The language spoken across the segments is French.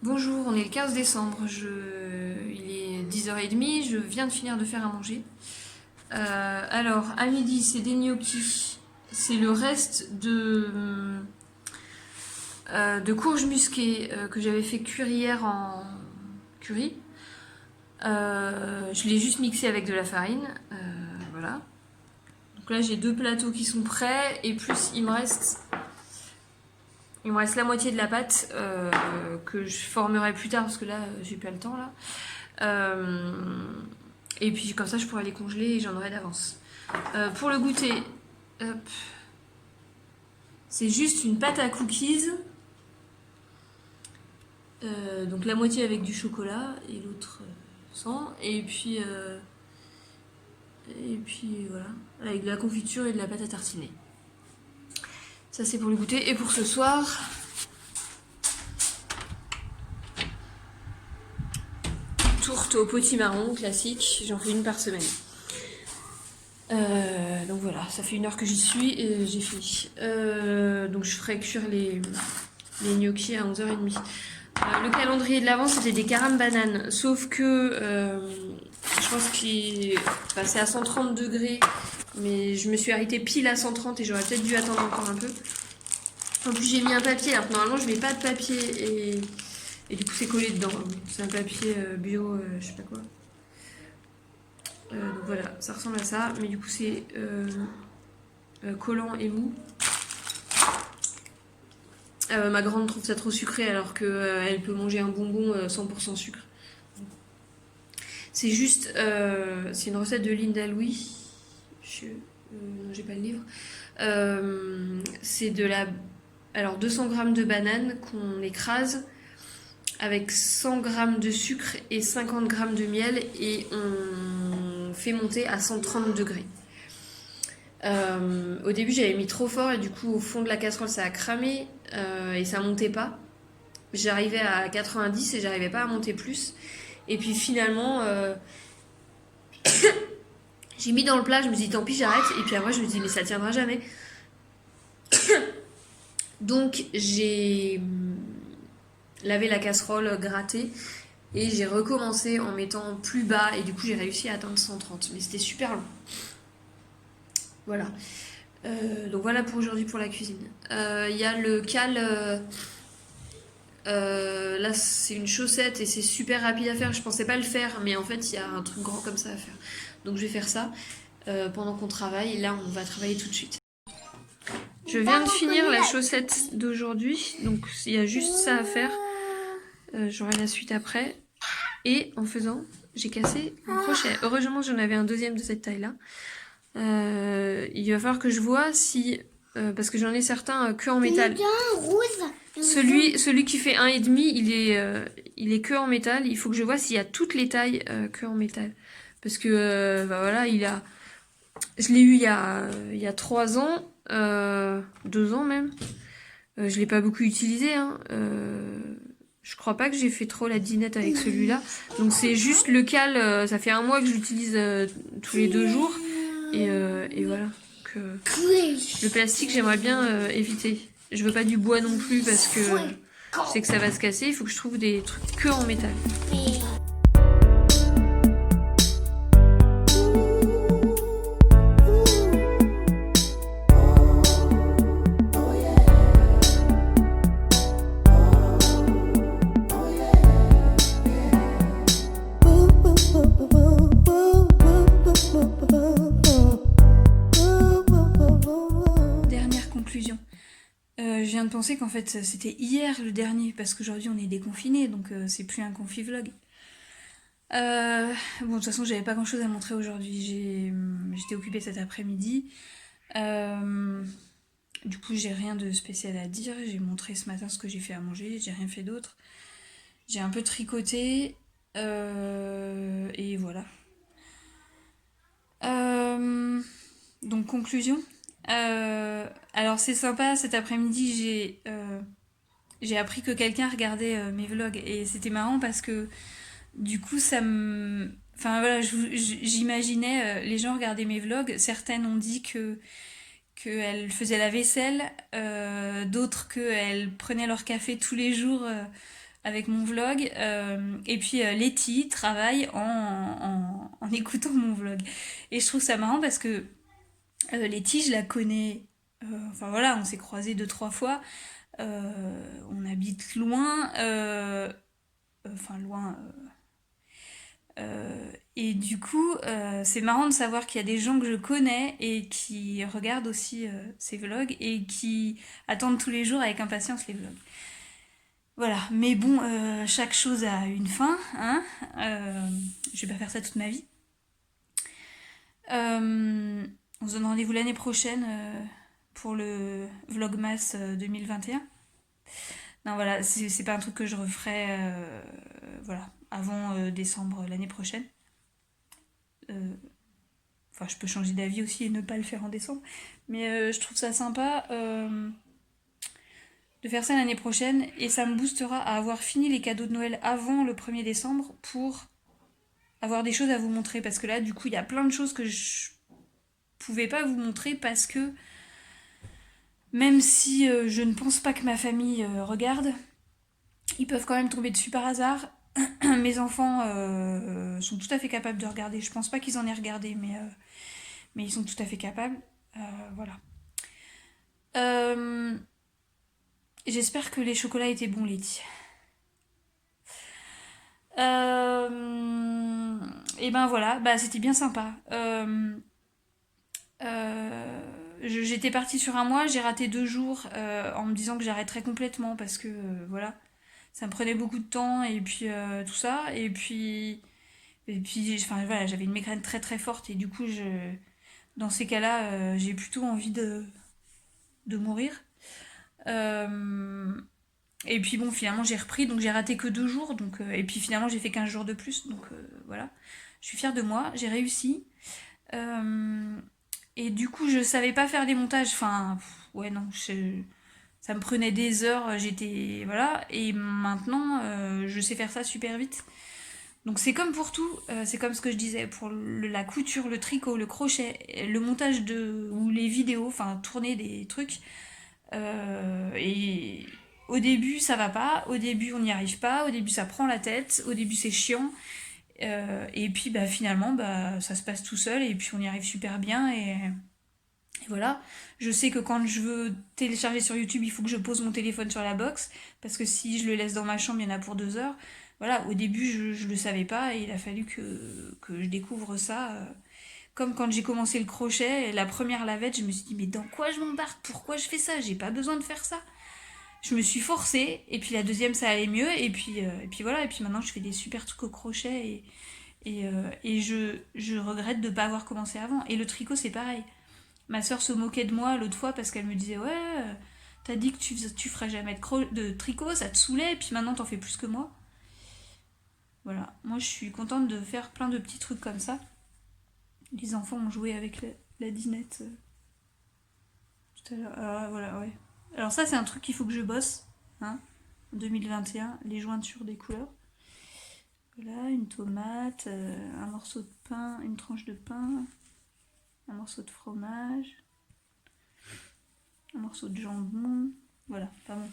Bonjour, on est le 15 décembre, il est 10h30, je viens de finir de faire à manger. Alors, à midi, c'est des gnocchis, c'est le reste de courges musquées que j'avais fait cuire hier en curry. Je l'ai juste mixé avec de la farine, voilà. Donc là, j'ai deux plateaux qui sont prêts, et plus il me reste la moitié de la pâte que je formerai plus tard parce que là j'ai pas le temps là. Et puis comme ça je pourrais les congeler et j'en aurai d'avance. Pour le goûter, hop, c'est juste une pâte à cookies. Donc la moitié avec du chocolat et l'autre sans. Et puis voilà, avec de la confiture et de la pâte à tartiner. Ça c'est pour le goûter. Et pour ce soir, tourte au potimarron classique, j'en fais une par semaine. Donc voilà, ça fait 1 heure que j'y suis et j'ai fini. Donc je ferai cuire les gnocchis à 11h30. Le calendrier de l'avant c'était des carambes bananes, sauf que je pense qu'il passait à 130 degrés, mais je me suis arrêtée pile à 130 et j'aurais peut-être dû attendre encore un peu. En plus j'ai mis un papier, alors que normalement je mets pas de papier et du coup c'est collé dedans. C'est un papier bio, je sais pas quoi. Donc voilà, ça ressemble à ça, mais du coup c'est collant et mou. Ma grande trouve ça trop sucré alors qu'elle peut manger un bonbon 100% sucre. C'est juste, c'est une recette de Linda Louis. Non, j'ai pas le livre. C'est alors 200 grammes de bananes qu'on écrase avec 100 grammes de sucre et 50 grammes de miel et on fait monter à 130 degrés. Au début j'avais mis trop fort et du coup au fond de la casserole ça a cramé et ça montait pas. J'arrivais à 90 et j'arrivais pas à monter plus. Et puis finalement j'ai mis dans le plat, je me dis tant pis j'arrête. Et puis après je me dis mais ça tiendra jamais. Donc j'ai lavé la casserole, gratté et j'ai recommencé en mettant plus bas et du coup j'ai réussi à atteindre 130. Mais c'était super long. Voilà. Donc voilà pour aujourd'hui pour la cuisine. Il y a le cal. Là c'est une chaussette et c'est super rapide à faire. Je pensais pas le faire, mais en fait il y a un truc grand comme ça à faire. Donc je vais faire ça pendant qu'on travaille. Et là on va travailler tout de suite. Je viens de finir la chaussette d'aujourd'hui, donc il y a juste ça à faire. J'aurai la suite après. Et en faisant, j'ai cassé mon crochet. Heureusement j'en avais un deuxième de cette taille-là. Il va falloir que je vois si... parce que j'en ai certains que en métal. Celui qui fait 1,5, il est que en métal. Il faut que je vois s'il y a toutes les tailles que en métal. Parce que voilà, je l'ai eu il y a 3 ans, 2 ans même. Je l'ai pas beaucoup utilisé. Hein. Je crois pas que j'ai fait trop la dinette avec celui-là. Donc c'est juste le cal, ça fait 1 mois que j'utilise tous les 2 jours. Et voilà. Donc, le plastique, j'aimerais bien éviter. Je veux pas du bois non plus parce que je sais que ça va se casser. Il faut que je trouve des trucs que en métal. Dernière conclusion. Je viens de penser qu'en fait c'était hier le dernier parce qu'aujourd'hui on est déconfiné donc c'est plus un confi-vlog. Bon de toute façon j'avais pas grand chose à montrer aujourd'hui, j'étais occupée cet après-midi. Du coup j'ai rien de spécial à dire, j'ai montré ce matin ce que j'ai fait à manger, j'ai rien fait d'autre. J'ai un peu tricoté et voilà. Donc conclusion. Alors c'est sympa, cet après-midi j'ai appris que quelqu'un regardait mes vlogs et c'était marrant parce que du coup ça me... Enfin voilà, j'imaginais les gens regarder mes vlogs, certaines ont dit qu'elles faisaient la vaisselle, d'autres qu'elles prenaient leur café tous les jours avec mon vlog. Et puis Letty travaille en écoutant mon vlog. Et je trouve ça marrant parce que Letty, je la connais. Enfin voilà, on s'est croisés 2-3 fois. On habite loin. Enfin loin. Et du coup, c'est marrant de savoir qu'il y a des gens que je connais et qui regardent aussi ces vlogs et qui attendent tous les jours avec impatience les vlogs. Voilà, mais bon, chaque chose a une fin, hein. Je vais pas faire ça toute ma vie. On se donne rendez-vous l'année prochaine pour le Vlogmas 2021. Non, voilà, c'est pas un truc que je referai voilà, avant décembre l'année prochaine. Euh, Enfin, je peux changer d'avis aussi et ne pas le faire en décembre. Mais je trouve ça sympa de faire ça l'année prochaine. Et ça me boostera à avoir fini les cadeaux de Noël avant le 1er décembre pour avoir des choses à vous montrer. Parce que là, du coup, il y a plein de choses que je pouvais pas vous montrer parce que même si je ne pense pas que ma famille regarde, ils peuvent quand même tomber dessus par hasard. Mes enfants sont tout à fait capables de regarder. Je pense pas qu'ils en aient regardé, mais ils sont tout à fait capables. Voilà. Euh, J'espère que les chocolats étaient bons, Letty. Et ben voilà, bah c'était bien sympa. J'étais partie sur un mois, j'ai raté 2 jours en me disant que j'arrêterais complètement parce que voilà, ça me prenait beaucoup de temps et puis tout ça. Et puis enfin voilà, j'avais une migraine très très forte et du coup dans ces cas-là, j'ai plutôt envie de mourir. Euh, Et puis bon, finalement, j'ai repris, donc j'ai raté que 2 jours. Et puis finalement, j'ai fait 15 jours de plus. Donc voilà. Je suis fière de moi, j'ai réussi. Euh, et du coup, je savais pas faire des montages. Enfin, ouais, non. Ça me prenait des heures, j'étais. Voilà. Et maintenant, je sais faire ça super vite. Donc c'est comme pour tout, c'est comme ce que je disais pour la couture, le tricot, le crochet, le montage ou les vidéos, enfin tourner des trucs. Et au début, ça va pas. Au début, on n'y arrive pas. Au début, ça prend la tête. Au début, c'est chiant. Et puis, bah, finalement, bah, ça se passe tout seul. Et puis, on y arrive super bien. Et voilà. Je sais que quand je veux télécharger sur YouTube, il faut que je pose mon téléphone sur la box. Parce que si je le laisse dans ma chambre, il y en a pour 2 heures. Voilà. Au début, je le savais pas. Et il a fallu que je découvre ça. Comme quand j'ai commencé le crochet, la première lavette, je me suis dit, mais dans quoi je m'embarque? Pourquoi je fais ça? J'ai pas besoin de faire ça. Je me suis forcée, et puis la deuxième ça allait mieux, et puis voilà, et puis maintenant je fais des super trucs au crochet, et je regrette de ne pas avoir commencé avant. Et le tricot c'est pareil. Ma soeur se moquait de moi l'autre fois parce qu'elle me disait ouais, t'as dit que tu ferais jamais de tricot, ça te saoulait, et puis maintenant t'en fais plus que moi. Voilà, moi je suis contente de faire plein de petits trucs comme ça. Les enfants ont joué avec la dinette tout à l'heure. Alors voilà, ouais. Alors ça c'est un truc qu'il faut que je bosse, hein, en 2021, les jointures des couleurs. Voilà, une tomate, un morceau de pain, une tranche de pain, un morceau de fromage, un morceau de jambon. Voilà, pas bon.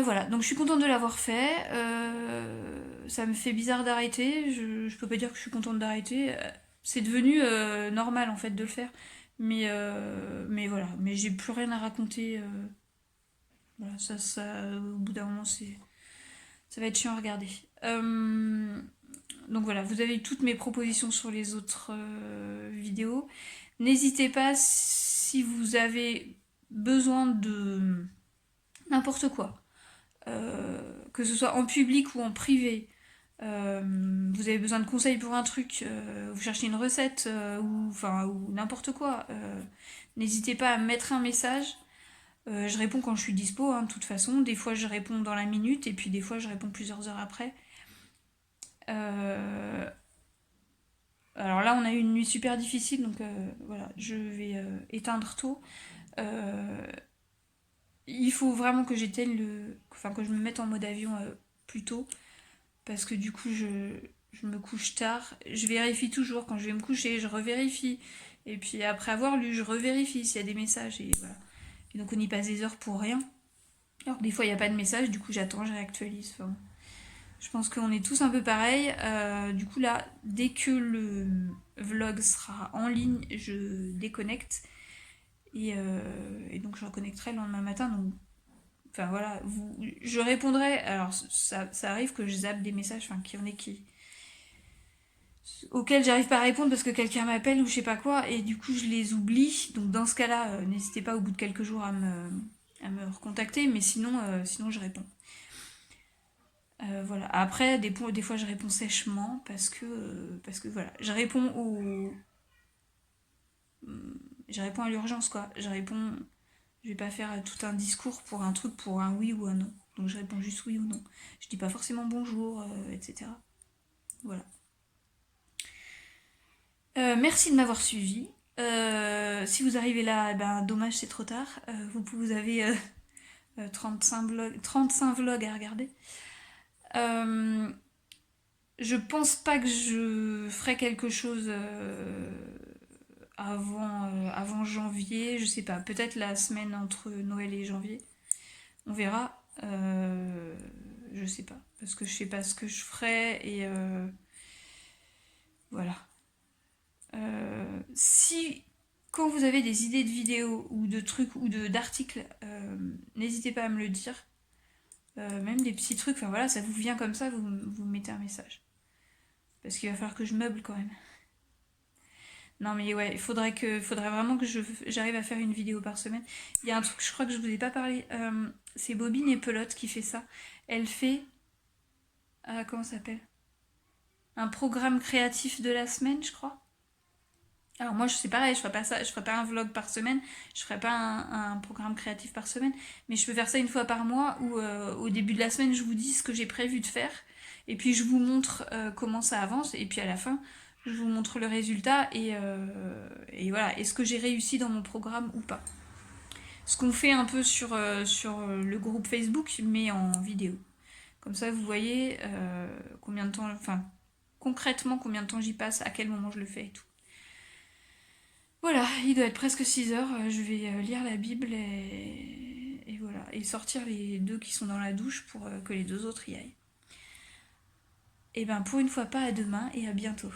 Voilà, donc je suis contente de l'avoir fait. Ça me fait bizarre d'arrêter. Je peux pas dire que je suis contente d'arrêter. C'est devenu normal en fait de le faire. Mais voilà, mais j'ai plus rien à raconter. Voilà, au bout d'un moment, ça va être chiant à regarder. Donc voilà, vous avez toutes mes propositions sur les autres vidéos. N'hésitez pas si vous avez besoin de n'importe quoi, que ce soit en public ou en privé. Vous avez besoin de conseils pour un truc, vous cherchez une recette ou n'importe quoi. N'hésitez pas à mettre un message. Je réponds quand je suis dispo, hein, de toute façon. Des fois, je réponds dans la minute et puis des fois, je réponds plusieurs heures après. Euh, Alors là, on a eu une nuit super difficile, donc voilà, je vais éteindre tôt. Euh, il faut vraiment que enfin que je me mette en mode avion plus tôt, parce que du coup, je me couche tard. Je vérifie toujours quand je vais me coucher, je revérifie. Et puis après avoir lu, je revérifie s'il y a des messages et voilà. Et donc on y passe des heures pour rien. Alors des fois il n'y a pas de message, du coup j'attends, je réactualise. Enfin, je pense qu'on est tous un peu pareil. Du coup là, dès que le vlog sera en ligne, je déconnecte. Et donc je reconnecterai le lendemain matin. Donc, enfin voilà, je répondrai. Alors ça arrive que je zappe des messages, enfin qu'il y en ait auxquels j'arrive pas à répondre parce que quelqu'un m'appelle ou je sais pas quoi, et du coup je les oublie. Donc dans ce cas-là, n'hésitez pas au bout de quelques jours à me recontacter, mais sinon je réponds. Voilà. Après, des fois, je réponds sèchement parce que voilà, je réponds à l'urgence quoi. Je vais pas faire tout un discours pour un truc pour un oui ou un non. Donc je réponds juste oui ou non. Je dis pas forcément bonjour, etc. Voilà. Merci de m'avoir suivi. Si vous arrivez là, eh ben, dommage, c'est trop tard. Vous avez 35 vlogs à regarder. Euh, je pense pas que je ferai quelque chose avant janvier. Je sais pas, peut-être la semaine entre Noël et janvier. On verra. Je sais pas, parce que je sais pas ce que je ferai et voilà. Si quand vous avez des idées de vidéos ou de trucs ou d'articles, n'hésitez pas à me le dire. Même des petits trucs, enfin voilà, ça vous vient comme ça, vous me mettez un message. Parce qu'il va falloir que je meuble quand même. Non mais ouais, faudrait vraiment que j'arrive à faire une vidéo par semaine. Il y a un truc, je crois que je vous ai pas parlé, c'est Bobine et Pelote qui fait ça. Elle fait, comment ça s'appelle? Un programme créatif de la semaine, je crois. Alors moi, c'est pareil, je ferai pas ça, je ferai pas un vlog par semaine, je ferai pas un programme créatif par semaine, mais je peux faire ça une fois par mois où au début de la semaine, je vous dis ce que j'ai prévu de faire, et puis je vous montre comment ça avance, et puis à la fin, je vous montre le résultat, et voilà, est-ce que j'ai réussi dans mon programme ou pas. Ce qu'on fait un peu sur le groupe Facebook, mais en vidéo. Comme ça, vous voyez combien de temps, enfin, concrètement combien de temps j'y passe, à quel moment je le fais et tout. Voilà, il doit être presque 6 heures. Je vais lire la Bible et voilà. Et sortir les deux qui sont dans la douche pour que les deux autres y aillent. Et ben pour une fois pas, à demain et à bientôt.